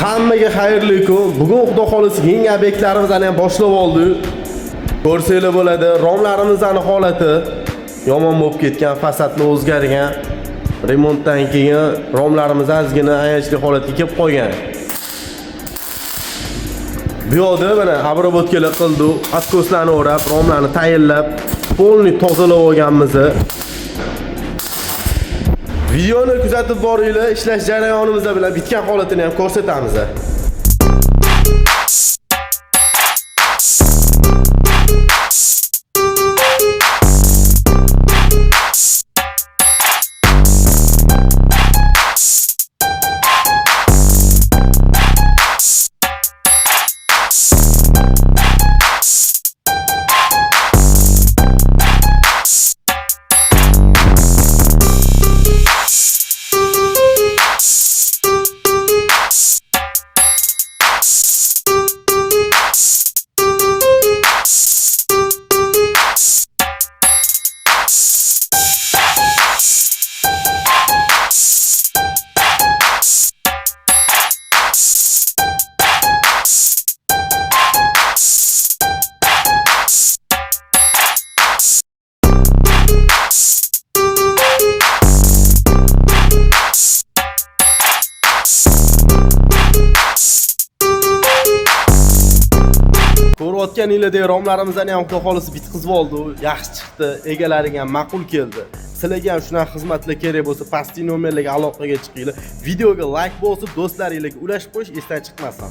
Hammaga xayrli kun. Bugun xudo xolisi yangi obyektlarimizni ham boshlab oldik. Ko'rsanglar bo'ladi, romlarimizning holati yomon bo'lib ketgan, fasadni o'zgargan. Remontdan keyin romlarimiz ozgina ayanchli holatga kelib qolgan. Bu yerda mana abrobotkalar qildik, atkoslarni o'rab, romlarni tayinlab, polni tozalab olganmiz. Videoni kuzatib boringlar, ishlash jarayonimiz bilan bitgan holatini ham ko'rsatamiz. Ko'rayotganinglardek romlarimizni ham xudo xolisi bitkizib oldik. Yaxshi chiqdi, egalariga ham ma'qul keldi. Sizlarga ham shunaqa xizmatlar kerak bo'lsa, pastki nomerlarga aloqaga chiqinglar. Videoga like bo'lsa, do'stlaringizga ulashib qo'yish esdan chiqmasin.